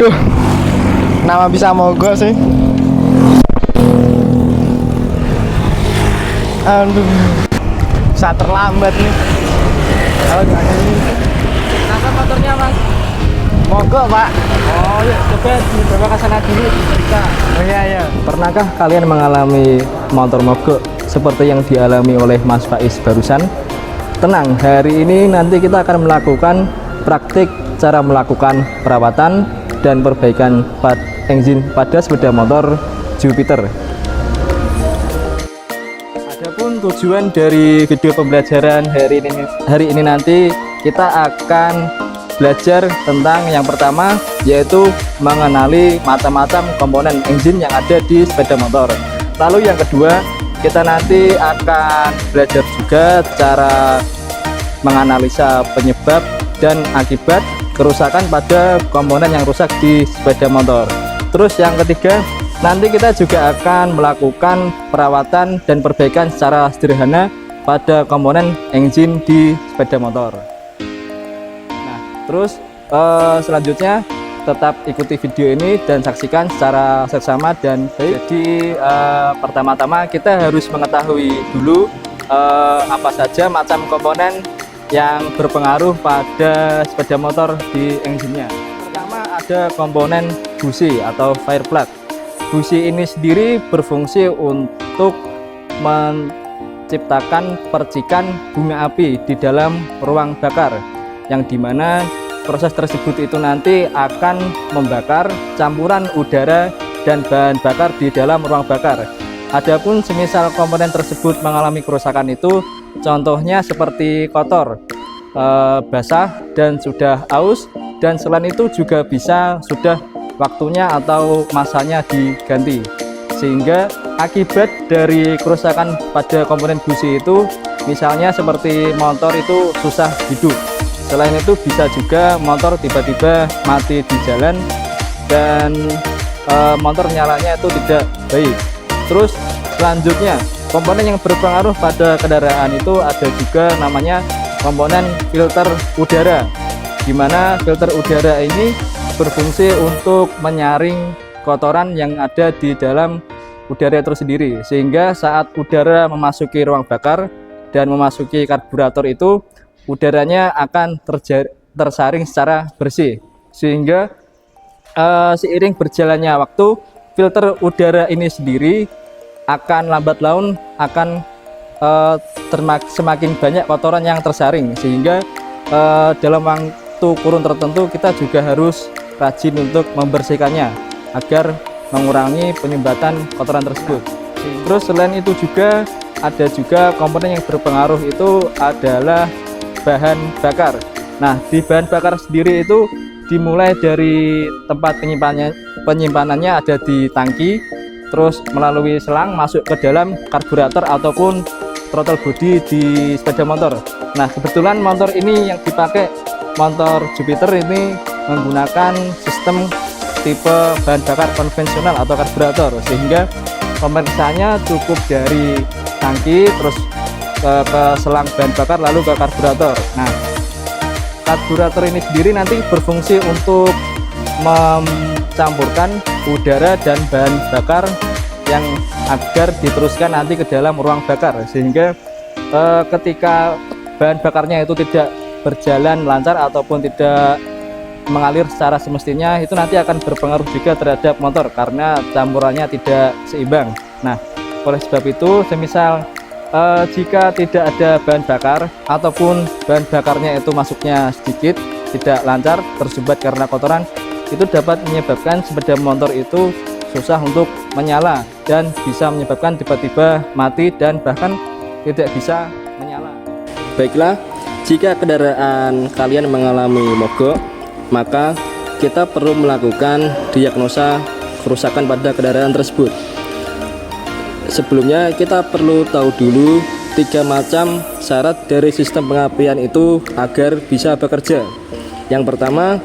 Waduh, nama bisa mogok sih. Aduh, saat terlambat nih. Kalau nggak ada ini, Kenapa motornya mas? mogok pak. Oh ya, coba dibawa ke sana dulu diperiksa. Oh iya iya. Pernahkah kalian mengalami motor mogok seperti yang dialami oleh Mas Faiz barusan? Tenang, hari ini nanti kita akan melakukan praktik cara melakukan perawatan dan perbaikan engine pada sepeda motor Jupiter. Adapun tujuan dari video pembelajaran hari ini nanti kita akan belajar tentang yang pertama, yaitu mengenali macam-macam komponen engine yang ada di sepeda motor. Lalu yang kedua, kita nanti akan belajar juga cara menganalisa penyebab dan akibat kerusakan pada komponen yang rusak di sepeda motor. Terus yang ketiga, nanti kita juga akan melakukan perawatan dan perbaikan secara sederhana pada komponen engine di sepeda motor. Terus selanjutnya tetap ikuti video ini dan saksikan secara seksama dan baik. Jadi pertama-tama kita harus mengetahui dulu apa saja macam komponen yang berpengaruh pada sepeda motor di engine-nya. Pertama ada komponen busi atau fire plug. Busi ini sendiri berfungsi untuk menciptakan percikan bunga api di dalam ruang bakar, yang dimana proses tersebut itu nanti akan membakar campuran udara dan bahan bakar di dalam ruang bakar. Adapun semisal komponen tersebut mengalami kerusakan itu, contohnya seperti kotor, basah dan sudah aus, dan selain itu juga bisa sudah waktunya atau masanya diganti, sehingga akibat dari kerusakan pada komponen busi itu misalnya seperti motor itu susah hidup. Selain itu bisa juga motor tiba-tiba mati di jalan dan motor nyalanya itu tidak baik. Terus selanjutnya komponen yang berpengaruh pada kendaraan itu ada juga namanya komponen filter udara, dimana filter udara ini berfungsi untuk menyaring kotoran yang ada di dalam udara itu sendiri, sehingga saat udara memasuki ruang bakar dan memasuki karburator itu udaranya akan tersaring secara bersih, sehingga seiring berjalannya waktu filter udara ini sendiri akan lambat laun akan semakin banyak kotoran yang tersaring, sehingga dalam waktu kurun tertentu kita juga harus rajin untuk membersihkannya agar mengurangi penyumbatan kotoran tersebut. Terus selain itu juga ada juga komponen yang berpengaruh itu adalah bahan bakar. Nah, di bahan bakar sendiri itu dimulai dari tempat penyimpanannya ada di tangki, terus melalui selang masuk ke dalam karburator ataupun throttle body di sepeda motor. Nah, kebetulan motor ini yang dipakai motor Jupiter ini menggunakan sistem tipe bahan bakar konvensional atau karburator, sehingga pemeriksaannya cukup dari tangki terus ke selang bahan bakar lalu ke karburator. Nah, karburator ini sendiri nanti berfungsi untuk mencampurkan udara dan bahan bakar yang agar diteruskan nanti ke dalam ruang bakar, sehingga ketika bahan bakarnya itu tidak berjalan lancar ataupun tidak mengalir secara semestinya, itu nanti akan berpengaruh juga terhadap motor karena campurannya tidak seimbang. Nah, oleh sebab itu semisal jika tidak ada bahan bakar ataupun bahan bakarnya itu masuknya sedikit, tidak lancar, tersumbat karena kotoran, itu dapat menyebabkan sepeda motor itu susah untuk menyala dan bisa menyebabkan tiba-tiba mati dan bahkan tidak bisa menyala. Baiklah, jika kendaraan kalian mengalami mogok, maka kita perlu melakukan diagnosa kerusakan pada kendaraan tersebut. Sebelumnya kita perlu tahu dulu 3 macam syarat dari sistem pengapian itu agar bisa bekerja. Yang pertama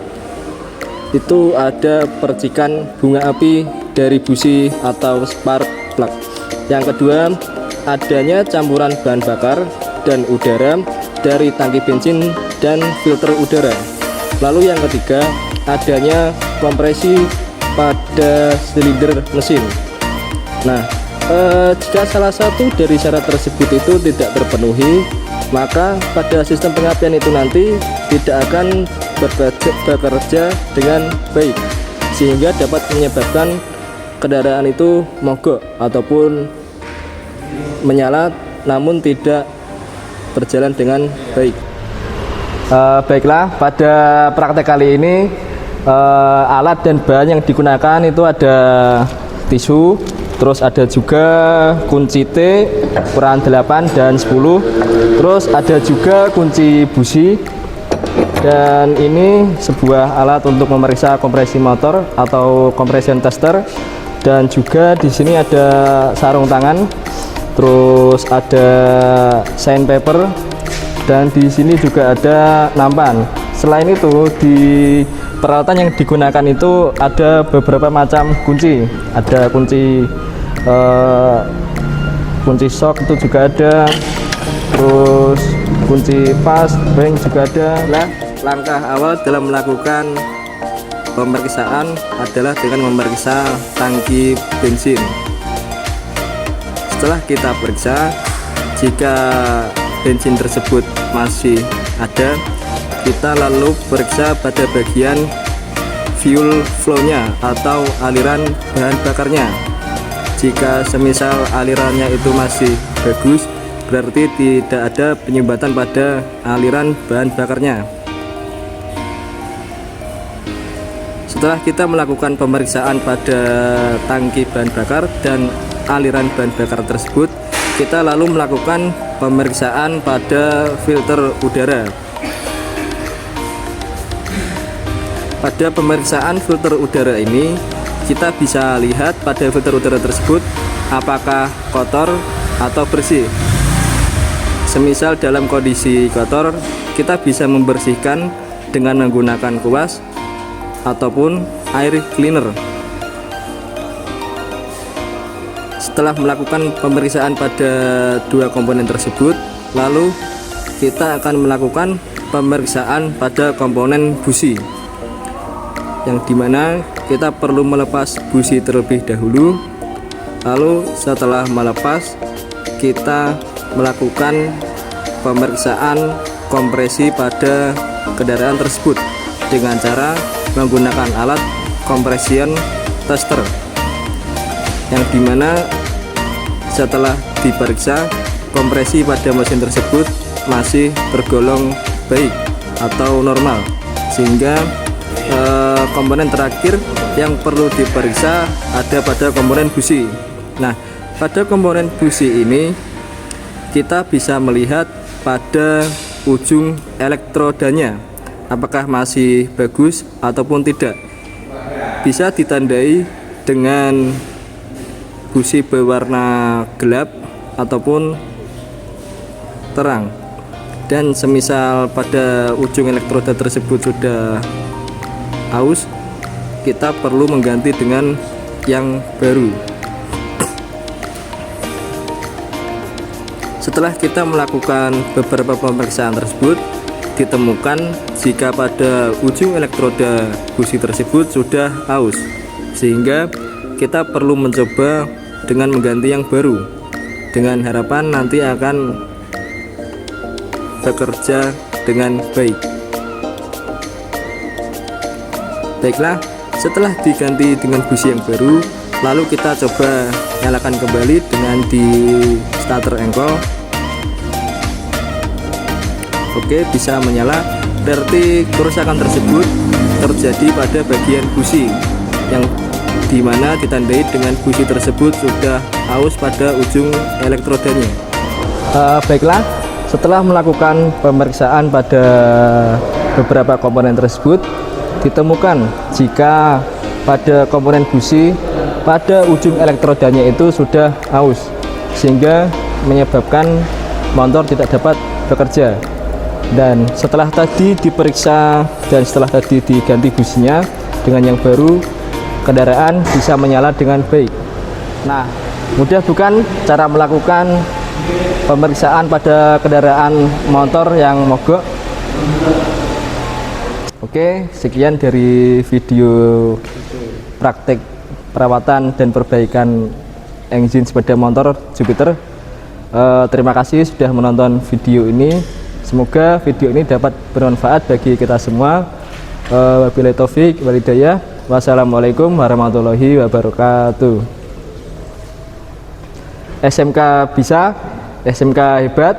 itu ada percikan bunga api dari busi atau spark plug. Yang kedua, adanya campuran bahan bakar dan udara dari tangki bensin dan filter udara. Lalu yang ketiga, adanya kompresi pada silinder mesin. Nah, jika salah satu dari syarat tersebut itu tidak terpenuhi, maka pada sistem pengapian itu nanti tidak akan bekerja dengan baik, sehingga dapat menyebabkan kendaraan itu mogok ataupun menyala namun tidak berjalan dengan baik. Baiklah, pada praktek kali ini alat dan bahan yang digunakan itu ada tisu, terus ada juga kunci T ukuran 8 dan 10, terus ada juga kunci busi, dan ini sebuah alat untuk memeriksa kompresi motor atau compression tester, dan juga di sini ada sarung tangan, terus ada sandpaper, dan di sini juga ada nampan. Selain itu, di peralatan yang digunakan itu ada beberapa macam kunci. Ada kunci kunci shock itu juga ada, terus kunci pas ring juga ada. Nah, langkah awal dalam melakukan pemeriksaan adalah dengan memeriksa tangki bensin. Setelah kita periksa, jika bensin tersebut masih ada, kita lalu periksa pada bagian fuel flow-nya atau aliran bahan bakarnya. Jika semisal alirannya itu masih bagus, berarti tidak ada penyumbatan pada aliran bahan bakarnya. Setelah kita melakukan pemeriksaan pada tangki bahan bakar dan aliran bahan bakar tersebut, kita lalu melakukan pemeriksaan pada filter udara. Pada pemeriksaan filter udara ini, kita bisa lihat pada filter udara tersebut apakah kotor atau bersih. Semisal dalam kondisi kotor, kita bisa membersihkan dengan menggunakan kuas ataupun air cleaner. Setelah melakukan pemeriksaan pada dua komponen tersebut, lalu kita akan melakukan pemeriksaan pada komponen busi, yang dimana kita perlu melepas busi terlebih dahulu. Lalu setelah melepas, kita melakukan pemeriksaan kompresi pada kendaraan tersebut dengan cara menggunakan alat compression tester, yang dimana setelah diperiksa kompresi pada mesin tersebut masih tergolong baik atau normal, sehingga komponen terakhir yang perlu diperiksa ada pada komponen busi. Nah, pada komponen busi ini kita bisa melihat pada ujung elektrodanya apakah masih bagus ataupun tidak. Bisa ditandai dengan busi berwarna gelap ataupun terang. Dan semisal pada ujung elektroda tersebut sudah aus, kita perlu mengganti dengan yang baru. Setelah kita melakukan beberapa pemeriksaan tersebut, ditemukan jika pada ujung elektroda busi tersebut sudah aus, sehingga kita perlu mencoba dengan mengganti yang baru, dengan harapan nanti akan bekerja dengan baik. Baiklah, setelah diganti dengan busi yang baru, lalu kita coba nyalakan kembali dengan di starter engkol. Oke, bisa menyala. Berarti kerusakan tersebut terjadi pada bagian busi, yang dimana ditandai dengan busi tersebut sudah aus pada ujung elektrodanya. Baiklah, setelah melakukan pemeriksaan pada beberapa komponen tersebut, ditemukan jika pada komponen busi pada ujung elektrodanya itu sudah aus, sehingga menyebabkan motor tidak dapat bekerja. Dan setelah tadi diperiksa dan setelah tadi diganti businya dengan yang baru, kendaraan bisa menyala dengan baik. Nah, mudah bukan cara melakukan pemeriksaan pada kendaraan motor yang mogok? Oke, sekian dari video praktek perawatan dan perbaikan engine sepeda motor Jupiter. Terima kasih sudah menonton video ini. Semoga video ini dapat bermanfaat bagi kita semua. Wabillahi taufik wal hidayah. Wassalamualaikum warahmatullahi wabarakatuh. SMK bisa, SMK hebat,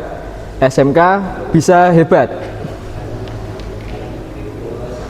SMK bisa hebat.